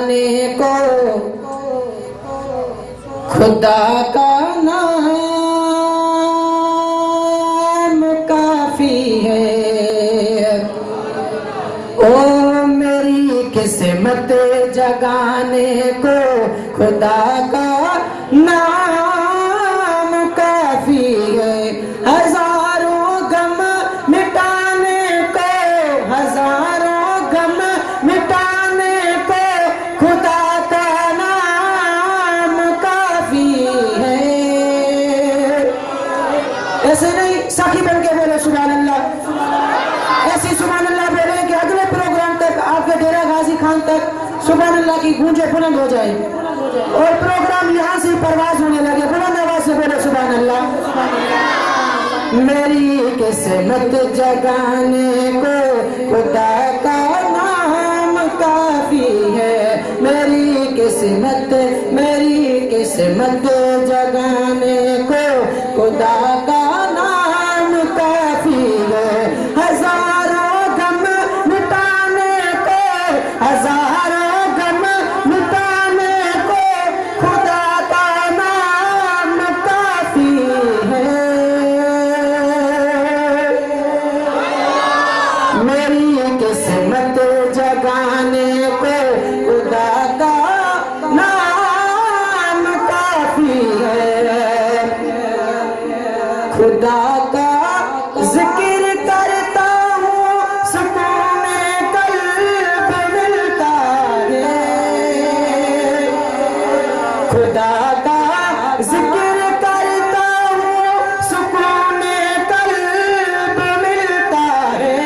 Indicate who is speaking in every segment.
Speaker 1: को खुदा का नाम काफी है। ओ मेरी किस्मत जगाने को खुदा का नाम काफी है। हजारों गम मिटाने को, हजारों गम मिटाने को खुदा का नाम काफी है। ऐसे नहीं साखी बन के बोले सुभान अल्लाह, ऐसी सुभान अल्लाह बोले कि अगले प्रोग्राम तक आपके डेरा गाजी खान तक सुभान अल्लाह की गूंजे बुलंद हो जाए और प्रोग्राम यहाँ से परवाज होने लगे। बुलंद आवाज से बोले सुभान अल्लाह। मेरी किस्मत जगाने को खुदा का नाम काफी है। मेरी किस्मत जगाने को खुदा का नाम काफी है। हजारों गम मिटाने को, हजारों गम मिटाने को खुदा का नाम काफी है। मेरी किस्मत जगाने को खुदा का नाम काफी है। खुदा का जिक्र करता हूँ सुकून कल्ब मिलता है। खुदा का जिक्र करता हूँ सुकून कल्ब मिलता है।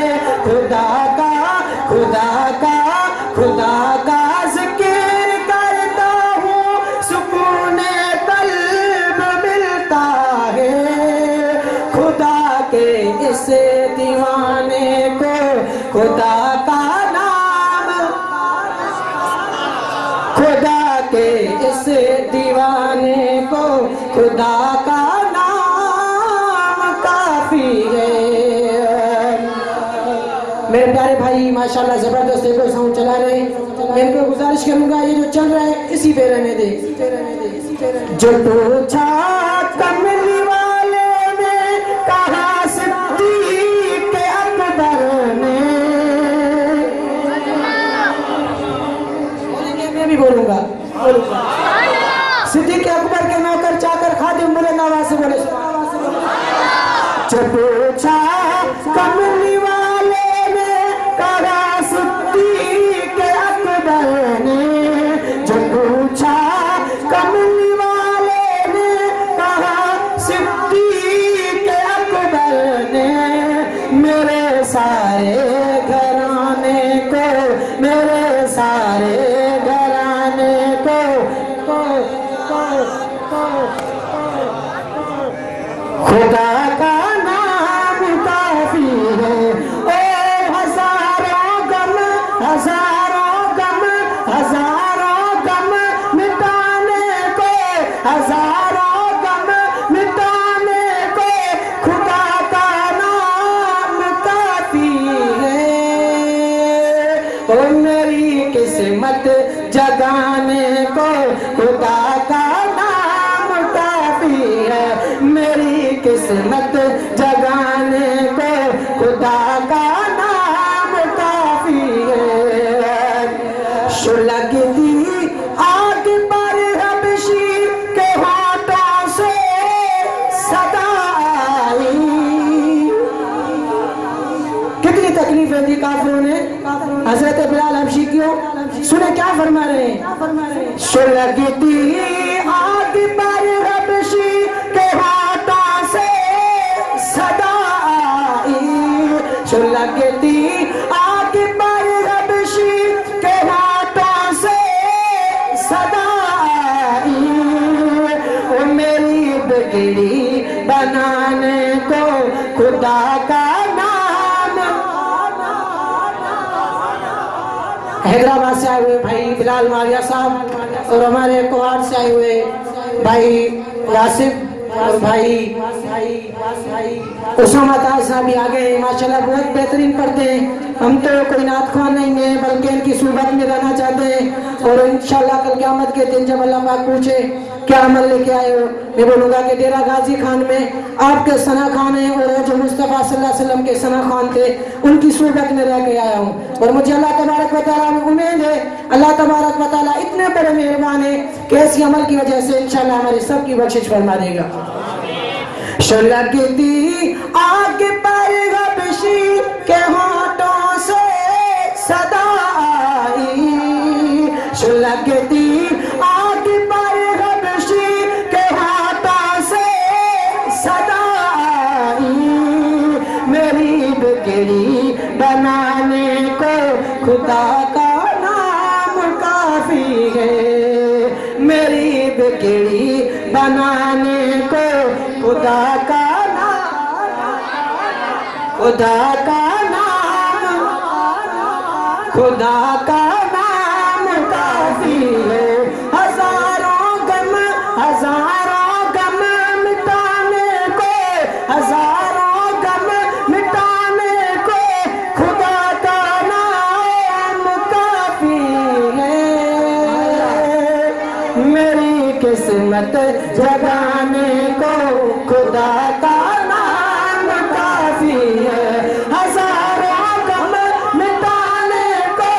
Speaker 1: खुदा का जिक्र करता हूँ सुकून कल्ब मिलता है। खुदा के इस दीवाने को खुदा का नाम, खुदा के इस दीवाने को खुदा का नाम काफी है। मेरे प्यारे भाई माशाल्लाह जबरदस्त एक साउंड चला रहे हैं। मैं इनको गुजारिश करूंगा ये जो चल रहा है इसी पे रहने दे। जो पूछा कमली वाले ने कहा सिद्दीक़ अकबर ने, मैं भी बोलूंगा सिद्दीक़ अकबर के नौकर चाकर खादिम बुलंद आवाज से बोले। जो पूछा कमली वाले ने कहा सिद्दीक़ अकबर ने, जो पूछा कमली वाले ने कहा सिद्दीक़ अकबर ने। मेरे सारे घराने को, मेरे सारे घराने को खुदा का नाम काफी है। ओ हजारों गम मिटाने को, हजारों गम मिटाने को खुदा का नाम काफी है। ओ मेरी किस्मत जगाने को खुदा का नाम काफी है। मेरी किस्मत जगाने को खुदा का नाम काफी है। लगती आग पर हबशी के हाथों से सदा आई। कितनी तकलीफें दी काफिरों ने हजरत बिलाल हबशी की। सुने क्या फरमा रहे हैं। लगती आग पर हबशी के हाथों से सदा आई। लगती आग पर हबशी के हाथों से सदा आई। ओ मेरी बिगड़ी बनाने को खुदा का नाम। हैदराबाद से आए हुए भाई बिलाल मारिया साहब और हमारे कुहाड़ से आए हुए भाई यासिफ और भाई उसामा ताज साहब भी आ गए माशाल्लाह, बहुत बेहतरीन पढ़ते हैं। हम तो कोई नात ख्वान नहीं है बल्कि इनकी सूबत में रहना चाहते हैं और इंशाल्लाह कल क़यामत के दिन जब अल्लाह पाक पूछे क्या अमल लेके आए हो, मैं बोलूँगा कि डेरा गाजी खान में आपके सना खान है और जो मुस्तफ़ा सल्लल्लाहु अलैहि वसल्लम के सना खान थे उनकी सूबत में रह के आया हूँ। और मुझे अल्लाह तबारक व तआला में उम्मीद है अल्लाह तबारक व तआला इतने बड़े मेहरबान है कि ऐसी अमल की वजह से इंशाल्लाह हमारे सब की बख्शिश फरमा देगा। लगती आग पर गबशी के होठों से सदा आई, लगती आग पर गबशी के होठों से सदा आई, मेरी बिगड़ी बनाने को खुदा का नाम काफी है, मेरी बिगड़ी बनाने को खुदा का नाम, खुदा का नाम, खुदा का नाम काफी है। हजारों गम मिटाने को, हजारों गम मिटाने को खुदा का नाम काफी है, मेरी किस्मत जगाने को खुदा का नाम काफी है। हजारों गम मिटाने को,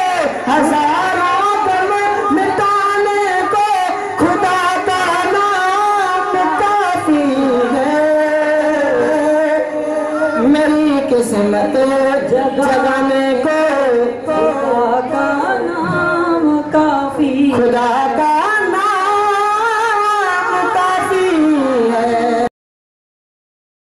Speaker 1: हजारों गम मिटाने को खुदा का नाम काफी है, मेरी किस्मत जगाने को खुदा का नाम काफी, खुदा